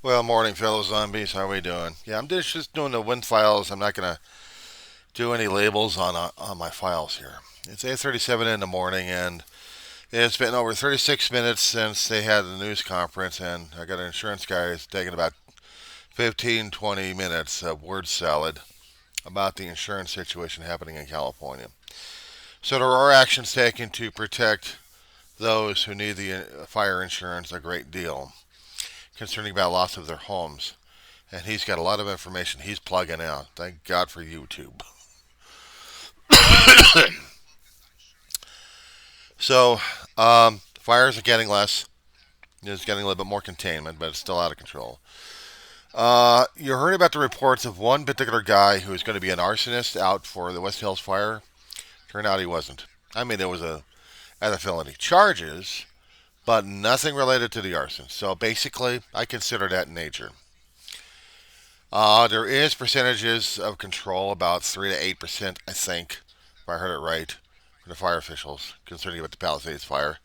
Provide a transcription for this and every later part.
Well, morning, fellow zombies. How are we doing? Yeah, I'm just doing the win files. I'm not gonna do any labels on my files here. It's 8:37 in the morning, and it's been over 36 minutes since they had the news conference, and I got an insurance guy who's taking about 15, 20 minutes of word salad about the insurance situation happening in California. So there are actions taken to protect those who need the fire insurance a great deal concerning about loss of their homes. And he's got a lot of information he's plugging out. Thank God for YouTube. So, fires are getting less. It's getting a little bit more containment, but it's still out of control. You heard about the reports of one particular guy who was going to be an arsonist out for the West Hills fire. Turned out he wasn't. I mean, there was other felony charges, but nothing related to the arson. So basically, I consider that nature. There is percentages of control, about 3 to 8%, I think, if I heard it right, for the fire officials concerning about the Palisades fire.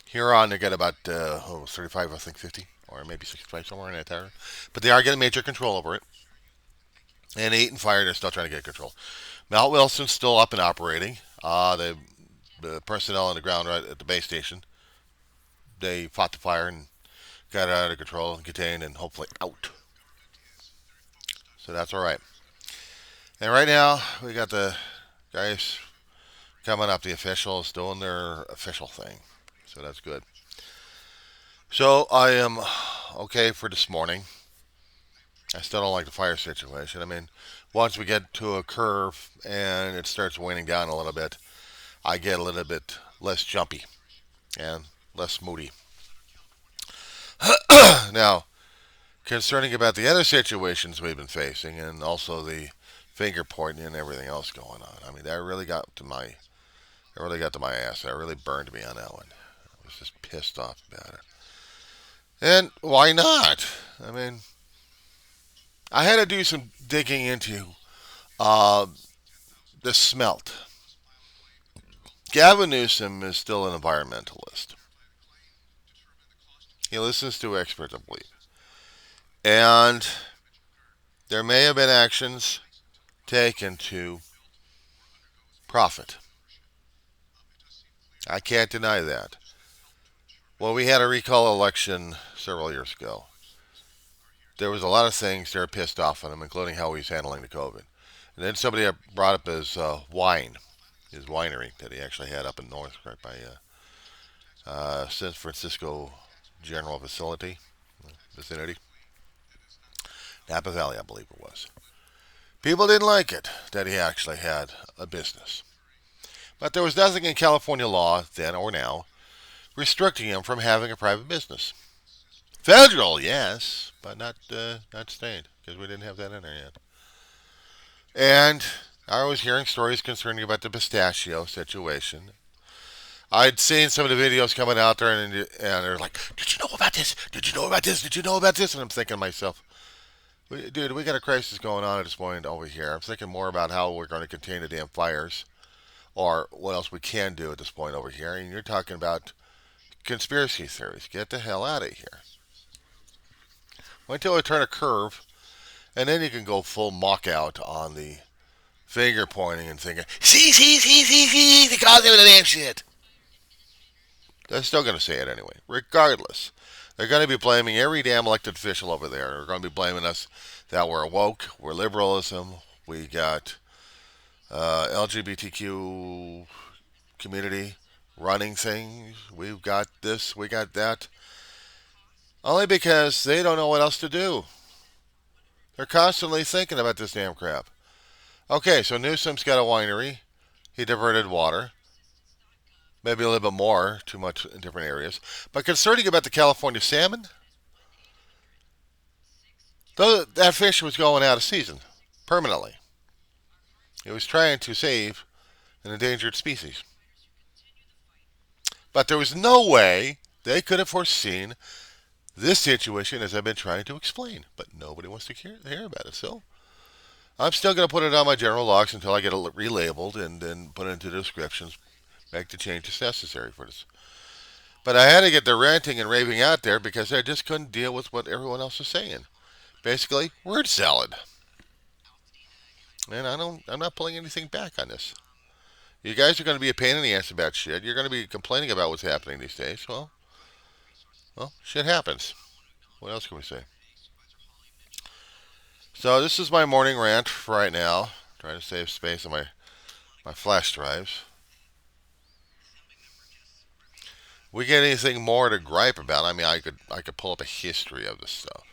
Here on, they get about 35, I think 50, or maybe 65, somewhere in that area. But they are getting major control over it. And Eaton Fire, they're still trying to get control. Mount Wilson's still up and operating. The personnel on the ground right at the base station, they fought the fire and got it out of control and contained and hopefully out. So that's all right. And right now, we got the guys coming up, the officials doing their official thing. So that's good. So I am okay for this morning. I still don't like the fire situation. I mean, once we get to a curve and it starts waning down a little bit, I get a little bit less jumpy and less moody. Now, concerning about the other situations we've been facing and also the finger pointing and everything else going on, I mean, that really got to my ass. That really burned me on that one. I was just pissed off about it. And why not? I mean, I had to do some digging into uh, the smelt. Gavin Newsom is still an environmentalist. He listens to experts, I believe. And there may have been actions taken to profit. I can't deny that. Well, we had a recall election several years ago. There was a lot of things that were pissed off on him, including how he's handling the COVID. And then somebody brought up his wine, his winery that he actually had up in North, right by San Francisco General Facility, vicinity, Napa Valley, I believe it was. People didn't like it that he actually had a business. But there was nothing in California law, then or now, restricting him from having a private business. Federal, yes, but not state, because we didn't have that in there yet. And I was hearing stories concerning about the pistachio situation. I'd seen some of the videos coming out there, and they're like, "Did you know about this? Did you know about this? Did you know about this?" And I'm thinking to myself, "Dude, we got a crisis going on at this point over here. I'm thinking more about how we're going to contain the damn fires, or what else we can do at this point over here." And you're talking about conspiracy theories. Get the hell out of here. Wait until I turn a curve, and then you can go full mock out on the finger pointing and thinking, see, the cause of the damn shit. They're still going to say it anyway, regardless. They're going to be blaming every damn elected official over there. They're going to be blaming us that we're woke, we're liberalism, we got LGBTQ community running things. We've got this, we got that. Only because they don't know what else to do. They're constantly thinking about this damn crap. Okay, so Newsom's got a winery. He diverted water. Maybe a little bit more, too much in different areas. But concerning about the California salmon, though that fish was going out of season permanently. He was trying to save an endangered species. But there was no way they could have foreseen this situation as I've been trying to explain. But nobody wants to hear about it. So I'm still going to put it on my general logs until I get it relabeled and then put it into the descriptions, make the changes necessary for this. But I had to get the ranting and raving out there because I just couldn't deal with what everyone else was saying. Basically, word salad. And I'm not pulling anything back on this. You guys are going to be a pain in the ass about shit. You're going to be complaining about what's happening these days. Well, shit happens. What else can we say? So this is my morning rant for right now. Trying to save space on my flash drives. We get anything more to gripe about? I mean, I could pull up a history of this stuff.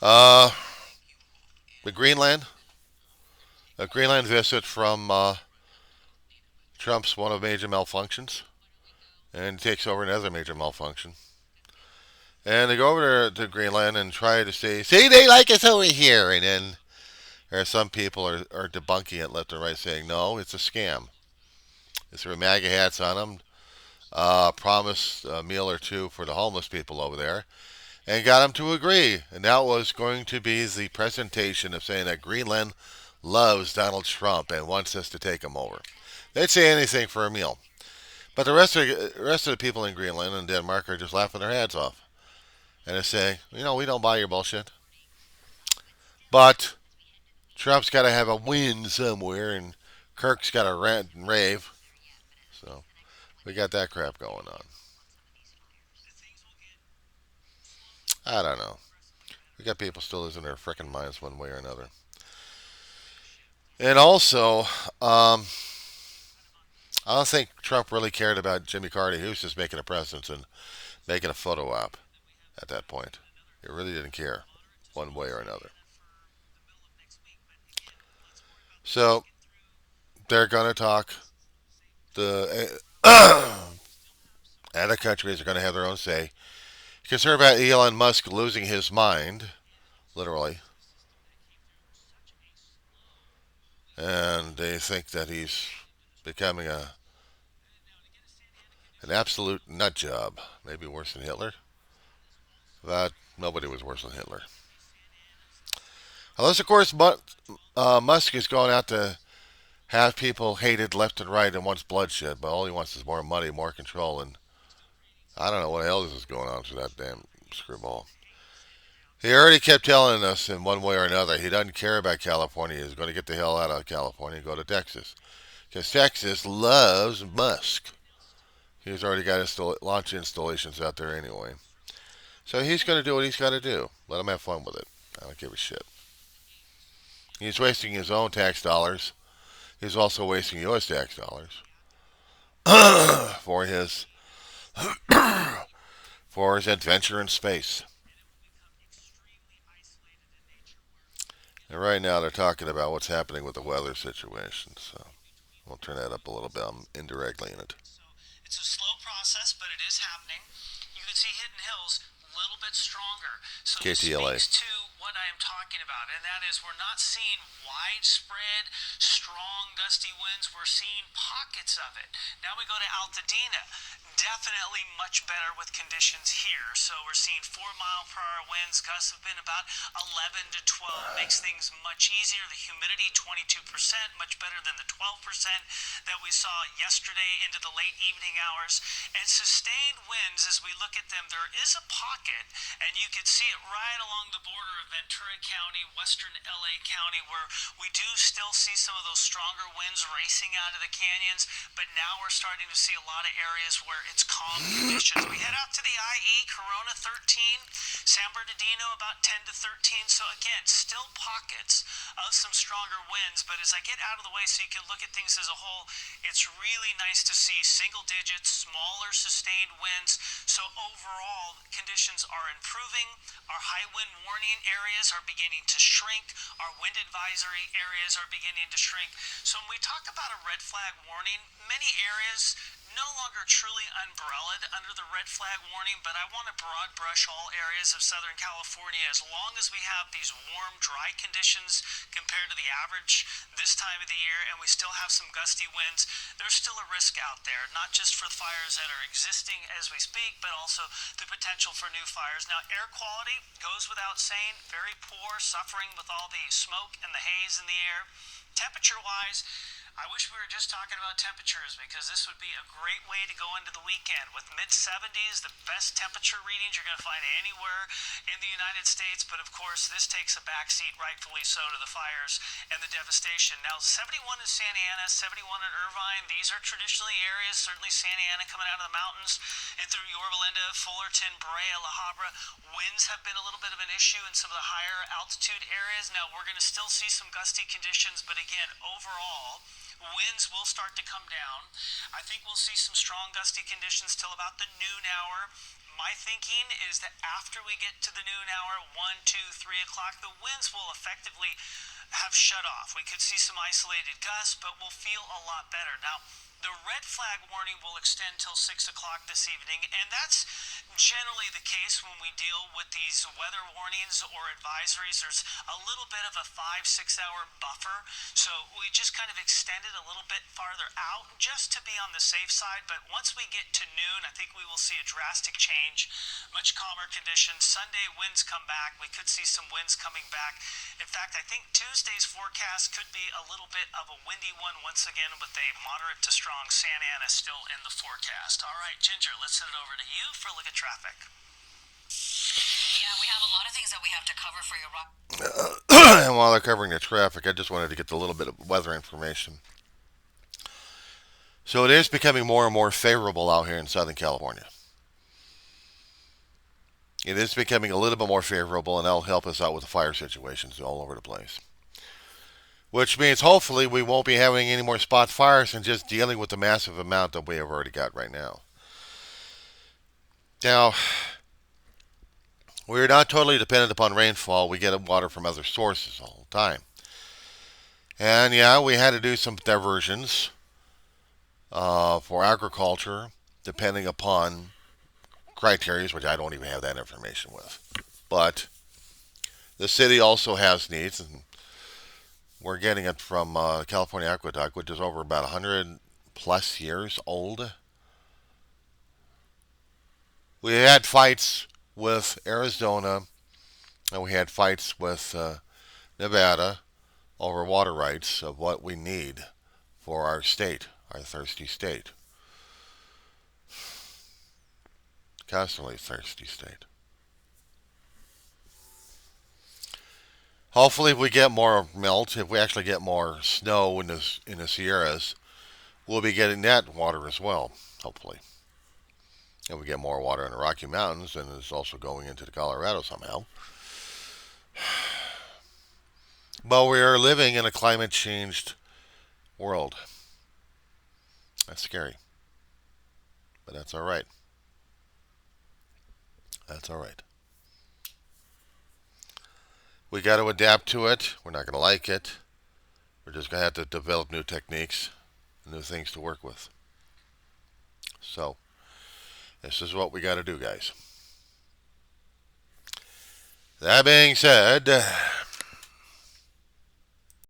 Uh, the Greenland visit from Trump's one of major malfunctions, and takes over another major malfunction. And they go over to Greenland and try to say, "See, they like us over here," and then there are some people are debunking it left and right, saying, "No, it's a scam." They threw MAGA hats on them, promised a meal or two for the homeless people over there, and got them to agree. And that was going to be the presentation of saying that Greenland loves Donald Trump and wants us to take him over. They'd say anything for a meal. But the rest of the people in Greenland and Denmark are just laughing their heads off. And they're saying, we don't buy your bullshit. But Trump's got to have a win somewhere, and Kirk's got to rant and rave. So we got that crap going on. I don't know. We got people still losing their frickin' minds one way or another. And also, I don't think Trump really cared about Jimmy Carter. He was just making a presence and making a photo op at that point. He really didn't care one way or another. So they're going to talk. The other countries are going to have their own say. Concerned about Elon Musk losing his mind, literally, and they think that he's becoming an absolute nut job, maybe worse than Hitler. But nobody was worse than Hitler. Unless, of course, Musk is going out to have people hated left and right and wants bloodshed, but all he wants is more money, more control, and I don't know what the hell is going on to that damn screwball. He already kept telling us in one way or another he doesn't care about California. He's going to get the hell out of California and go to Texas. Because Texas loves Musk. He's already got launch installations out there anyway. So he's going to do what he's got to do. Let him have fun with it. I don't give a shit. He's wasting his own tax dollars. He's also wasting U.S. tax dollars for his for his adventure in space. And right now they're talking about what's happening with the weather situation. So we'll turn that up a little bit. I'm indirectly in it. It's a slow process, but it is happening. You can see Hidden Hills a little bit stronger. So KTLA. This speaks to what I am talking about, and that is we're not seeing widespread, strong, gusty winds. We're seeing pockets of it. Now we go to Altadena. Definitely much better with conditions here. So we're seeing 4-mile-per-hour winds. Gusts have been about 11 to 12. Makes things much easier. The humidity 22%, much better than the 12% that we saw yesterday into the late evening hours. And sustained winds, as we look at them, there is a pocket, and you can see it right along the border of Ventura County, western LA County, where we do still see some of those stronger winds racing out of the canyons, but now we're starting to see a lot of areas where it's calm conditions. We head out to the IE, Corona 13, San Bernardino about 10 to 13. So again, still pockets of some stronger winds, but as I get out of the way so you can look at things as a whole, it's really nice to see single digits, smaller sustained winds. So overall, conditions are improving. Our high wind warning areas are beginning to shrink. Our wind advisory areas are beginning to shrink. So when we talk about a red flag warning, many areas no longer truly umbrellaed under the red flag warning, but I want to broad brush all areas of Southern California. As long as we have these warm, dry conditions compared to the average this time of the year, and we still have some gusty winds, there's still a risk out there, not just for the fires that are existing as we speak, but also the potential for new fires. Now, air quality goes without saying, very poor, suffering with all the smoke and the haze in the air. Temperature-wise, I wish we were just talking about temperatures because this would be a great way to go into the weekend. With mid 70s, the best temperature readings you're going to find anywhere in the United States. But of course, this takes a backseat, rightfully so, to the fires and the devastation. Now, 71 in Santa Ana, 71 in Irvine. These are traditionally areas, certainly Santa Ana coming out of the mountains and through Yorba Linda, Fullerton, Brea, La Habra. Winds have been a little bit of an issue in some of the higher altitude areas. Now, we're going to still see some gusty conditions, but again, overall, winds will start to come down. I think we'll see some strong gusty conditions till about the noon hour. My thinking is that after we get to the noon hour, 1, 2, 3 o'clock, the winds will effectively have shut off. We could see some isolated gusts, but we'll feel a lot better. Now, the red flag warning will extend till 6 o'clock this evening, and that's generally the case when we deal with these weather warnings or advisories. There's a little bit of a 5, 6 hour buffer, so we just kind of extend it a little bit farther out just to be on the safe side. But once we get to noon, I think we will see a drastic change, much calmer conditions. Sunday, winds come back. We could see some winds coming back. In fact, I think Tuesday's forecast could be a little bit of a windy one once again, with a moderate to strong Santa Ana still in the forecast. All right, Ginger, let's send it over to you for a look at traffic. Yeah, we have a lot of things that we have to cover for you, Rob. And while they're covering the traffic, I just wanted to get a little bit of weather information. So it is becoming more and more favorable out here in Southern California. It is becoming a little bit more favorable, and that'll help us out with the fire situations all over the place. Which means hopefully we won't be having any more spot fires and just dealing with the massive amount that we have already got right now. Now, we're not totally dependent upon rainfall. We get water from other sources all the time. And yeah, we had to do some diversions for agriculture, depending upon criteria, which I don't even have that information with. But the city also has needs, and we're getting it from California Aqueduct, which is over about 100 plus years old. We had fights with Arizona, and we had fights with Nevada over water rights of what we need for our state, our thirsty state. Constantly thirsty state. Hopefully, if we get more melt, if we actually get more snow in the Sierras, we'll be getting that water as well. Hopefully, and we get more water in the Rocky Mountains, and it's also going into the Colorado somehow. But we are living in a climate changed world. That's scary, but that's all right. That's all right. We got to adapt to it. We're not going to like it. We're just going to have to develop new techniques, new things to work with. So, this is what we got to do, guys. That being said,